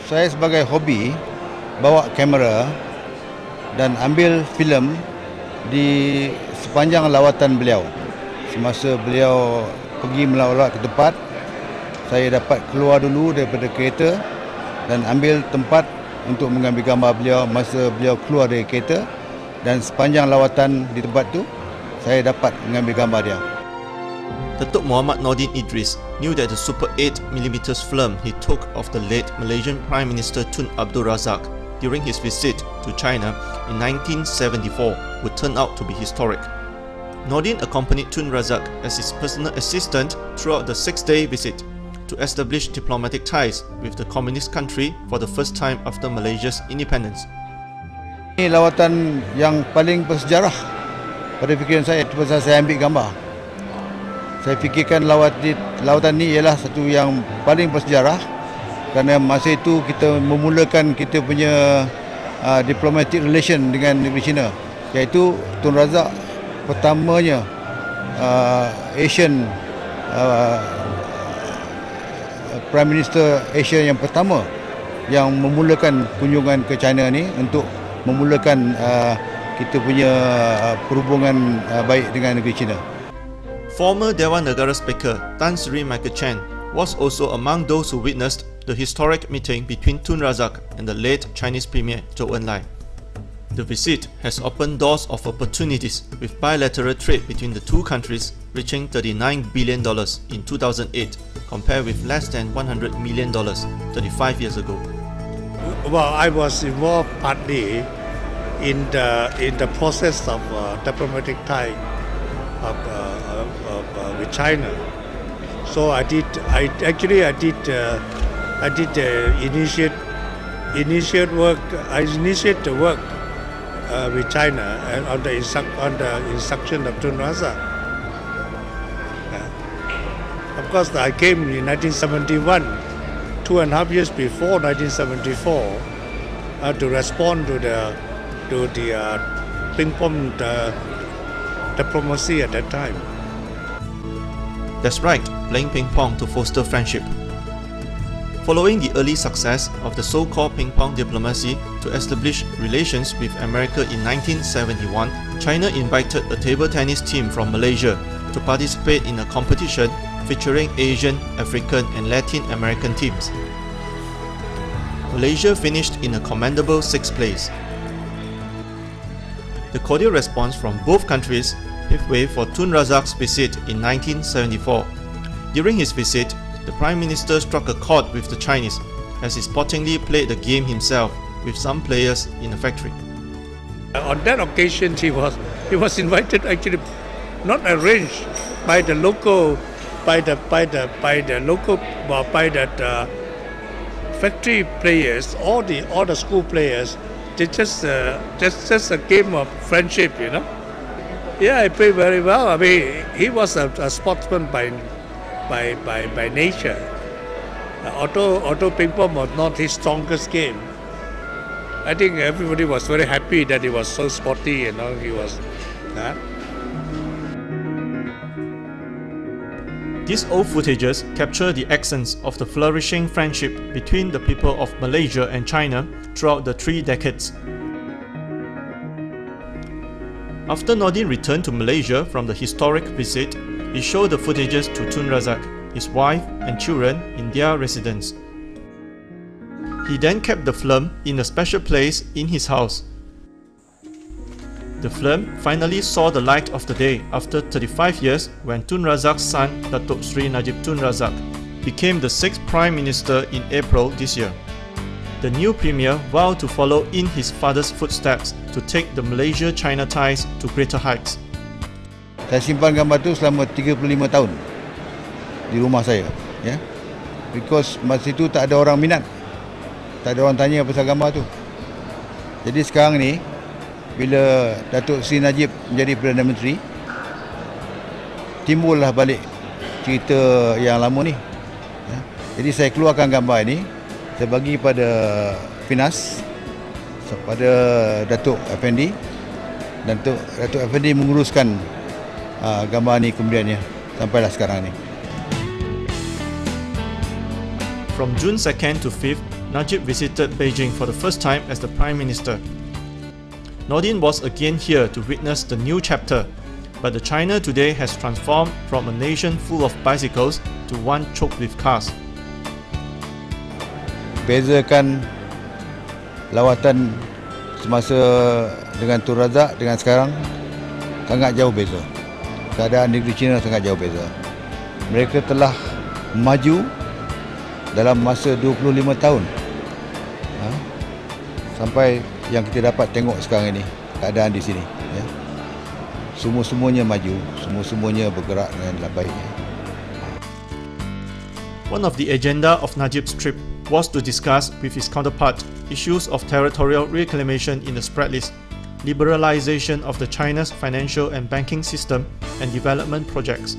Saya sebagai hobi bawa kamera dan ambil filem di sepanjang lawatan beliau. Semasa beliau pergi melawat ke tempat, saya dapat keluar dulu daripada kereta dan ambil tempat untuk mengambil gambar beliau masa beliau keluar dari kereta, dan sepanjang lawatan di tempat tu saya dapat mengambil gambar dia. Datuk Muhammad Nordin Idris knew that the Super 8mm film he took of the late Malaysian Prime Minister Tun Razak during his visit to China in 1974 would turn out to be historic. Nordin accompanied Tun Razak as his personal assistant throughout the 6-day visit to establish diplomatic ties with the communist country for the first time after Malaysia's independence. Ini lawatan yang paling bersejarah pada fikiran saya, pasal saya ambil gambar. Saya fikirkan lawatan ini ialah satu yang paling bersejarah kerana masa itu kita memulakan kita punya diplomatic relation dengan negeri China, iaitu Tun Razak pertamanya Asian Prime Minister Asia yang pertama yang memulakan kunjungan ke China ni untuk memulakan kita punya perhubungan baik dengan negeri China. Former Dewan Negara Speaker Tan Seri was also among those who witnessed the historic meeting between Tun Razak and the late Chinese Premier Zhou Enlai. The visit has opened doors of opportunities with bilateral trade between the two countries reaching $39 billion in 2008 compared with less than $100 million 35 years ago. Well, I was involved partly in the process of diplomatic tie with China. So I did initiate the work with China and on the instruction of Tun Razak. Of course, I came in 1971, 2.5 years before 1974, to respond to the ping pong diplomacy at that time. That's right, playing ping pong to foster friendship. Following the early success of the so-called ping pong diplomacy to establish relations with America in 1971, China invited a table tennis team from Malaysia to participate in a competition featuring Asian, African and Latin American teams. Malaysia finished in a commendable 6th place. The cordial response from both countries paved way for Tun Razak's visit in 1974. During his visit, the Prime Minister struck a chord with the Chinese as he sportingly played the game himself with some players in the factory. On that occasion, he was invited, actually not arranged by the factory players or the school players. It's just a game of friendship, you know. Yeah, he played very well. I mean, he was a sportsman by nature. Although ping pong was not his strongest game, I think everybody was very happy that he was so sporty, you know. He was. These old footages capture the essence of the flourishing friendship between the people of Malaysia and China throughout the 3 decades. After Nordin returned to Malaysia from the historic visit, he showed the footages to Tun Razak, his wife and children in their residence. He then kept the film in a special place in his house. The film finally saw the light of the day after 35 years when Tun Razak's son, Datuk Seri Najib Tun Razak, became the 6th Prime Minister in April this year. The new Premier vowed to follow in his father's footsteps to take the Malaysia-China ties to greater heights. Saya simpan gambar tu selama 35 tahun di rumah saya, ya. Because masa itu tak ada orang minat, tak ada orang tanya pasal gambar tu. Jadi sekarang ni bila Datuk Seri Najib menjadi Perdana Menteri, timbullah balik cerita yang lama ni, ya. Jadi saya keluarkan gambar ini, saya bagi pada Finas, pada Datuk Effendi, dan Datuk Effendi menguruskan gambar ni kemudiannya sampailah sekarang ni. From June 2nd to 5th, Najib visited Beijing for the first time as the Prime Minister. Nordin was again here to witness the new chapter, but the China today has transformed from a nation full of bicycles to one choked with cars. Bezakan lawatan semasa dengan Tun Razak dengan sekarang sangat jauh beza. Keadaan negeri China sangat jauh beza. Mereka telah maju dalam masa 25 tahun. Sampai yang kita dapat tengok sekarang ini, keadaan di sini. Ya. Semua-semuanya maju, semua-semuanya bergerak dengan baik. One of the agenda of Najib's trip was to discuss with his counterpart issues of territorial reclamation in the spread list, liberalization of the China's financial and banking system, and development projects.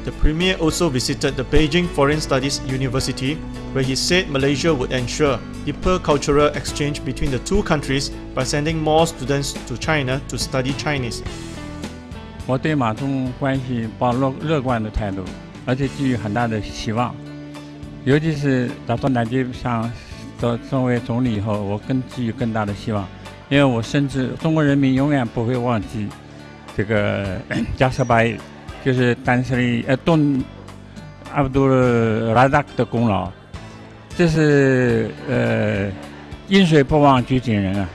The Premier also visited the Beijing Foreign Studies University, where he said Malaysia would ensure deeper cultural exchange between the two countries by sending more students to China to study Chinese. 我对马中关系抱乐观的态度，而且寄予很大的希望。尤其是打算Najib上作为总理以后，我寄予更大的希望，因为我深知中国人民永远不会忘记这个加舍拜。 就是Seri Tun Razak 的功劳，这是饮水不忘举井人啊，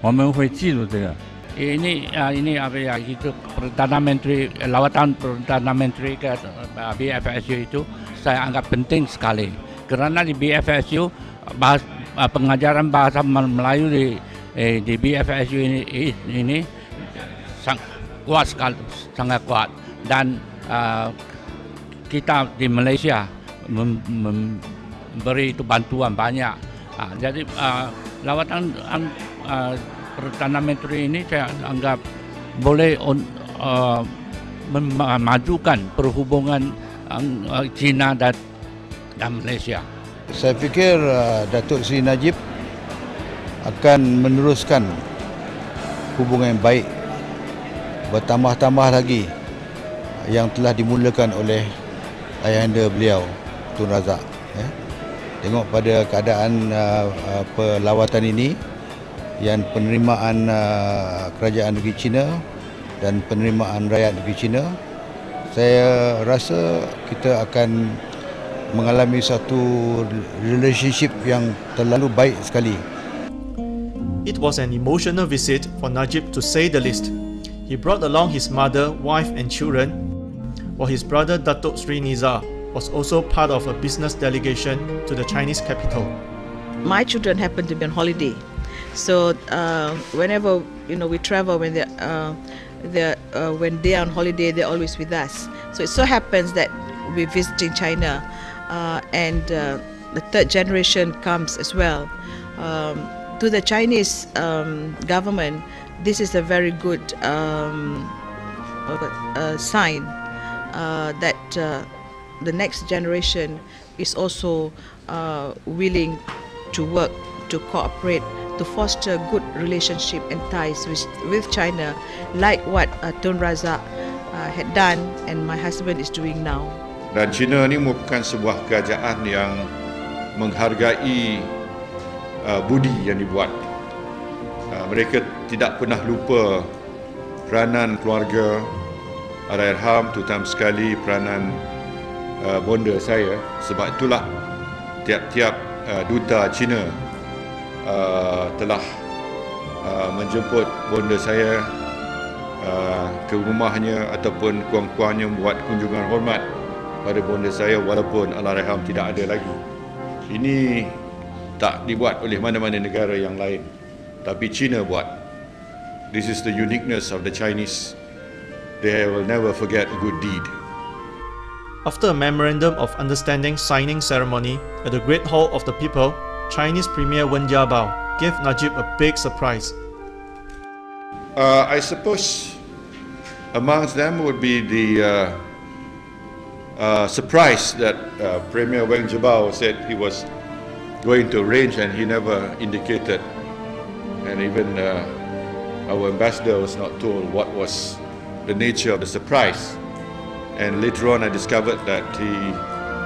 我们会记住这个。Ini apa ya itu Perdana Menteri lawatan Perdana Menteri ke BFSU itu saya anggap penting sekali karena di BFSU pengajaran bahasa Melayu di BFSU ini sangat kuat sekali, sangat kuat. Dan kita di Malaysia memberi itu bantuan banyak. Jadi lawatan Perdana Menteri ini saya anggap boleh memajukan perhubungan China dan Malaysia. Saya fikir Datuk Seri Najib akan meneruskan hubungan yang baik, bertambah-tambah lagi yang telah dimulakan oleh ayahanda beliau Tun Razak. Tengok pada keadaan pelawatan ini, yang penerimaan kerajaan negeri China dan penerimaan rakyat negeri China, saya rasa kita akan mengalami satu relationship yang terlalu baik sekali. It was an emotional visit for Najib to say the least. He brought along his mother, wife and children, while his brother Datuk Seri Nizar was also part of a business delegation to the Chinese capital. My children happen to be on holiday, so whenever we travel, when they are on holiday, they're always with us. So it so happens that we're visiting China, and the third generation comes as well. To the Chinese government, this is a very good sign that the next generation is also willing to work, to cooperate, to foster good relationship and ties with China, like what Tun Razak had done and my husband is doing now. Dan China ini merupakan sebuah kerajaan yang menghargai budi yang dibuat. Mereka tidak pernah lupa peranan keluarga Allahyarham, terutama sekali peranan bonda saya. Sebab itulah tiap-tiap duta China telah menjemput bonda saya ke rumahnya ataupun kurang-kurangnya membuat kunjungan hormat pada bonda saya walaupun Allahyarham tidak ada lagi. Ini tak dibuat oleh mana-mana negara yang lain, tapi China buat. This is the uniqueness of the Chinese. They will never forget a good deed. After a memorandum of understanding signing ceremony at the Great Hall of the People, Chinese Premier Wen Jiabao gave Najib a big surprise. I suppose amongst them would be the surprise that Premier Wen Jiabao said he was going to arrange and he never indicated, and even our ambassador was not told what was the nature of the surprise. And later on I discovered that he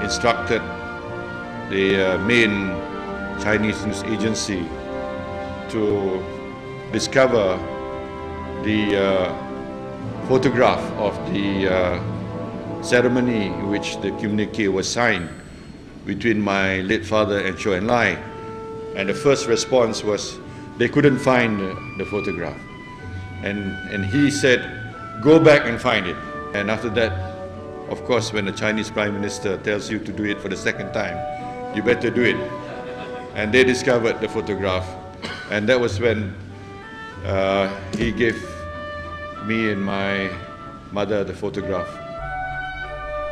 instructed the main Chinese news agency to discover the photograph of the ceremony in which the communique was signed between my late father and Chow Lai. And the first response was they couldn't find the photograph. And he said, go back and find it. And after that, of course, when the Chinese Prime Minister tells you to do it for the second time, you better do it. And they discovered the photograph. And that was when he gave me and my mother the photograph.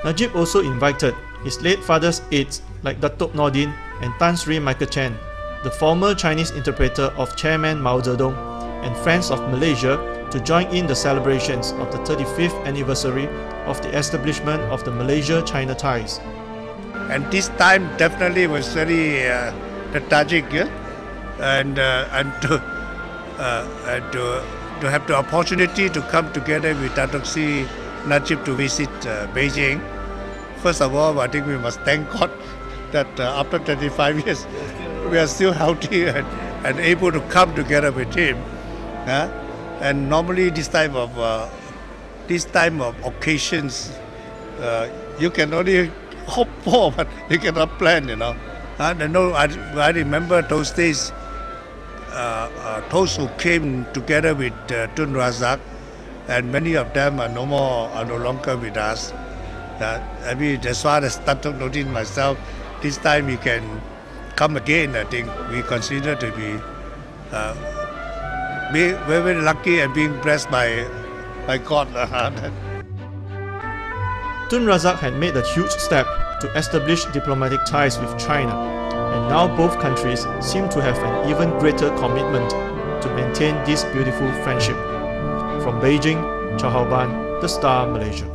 Najib also invited his late father's aides like Datuk Nordin and Tan Sri Michael Chen, the former Chinese interpreter of Chairman Mao Zedong, and friends of Malaysia to join in the celebrations of the 35th anniversary of the establishment of the Malaysia-China ties. And this time definitely was very tragic, yeah? and to have the opportunity to come together with Datuk Seri Najib to visit Beijing. First of all, I think we must thank God that after 35 years, we are still healthy and able to come together with him. And normally this type of occasions, you can only hope for, but you cannot plan, you know. I remember those days, those who came together with Tun Razak, and many of them are no longer with us. I mean, as far as Datuk Nordin myself, this time he can come again. I think we consider to be very, very lucky and being blessed by God. Tun Razak had made a huge step to establish diplomatic ties with China, and now both countries seem to have an even greater commitment to maintain this beautiful friendship. From Beijing, Chow How Ban, The Star, Malaysia.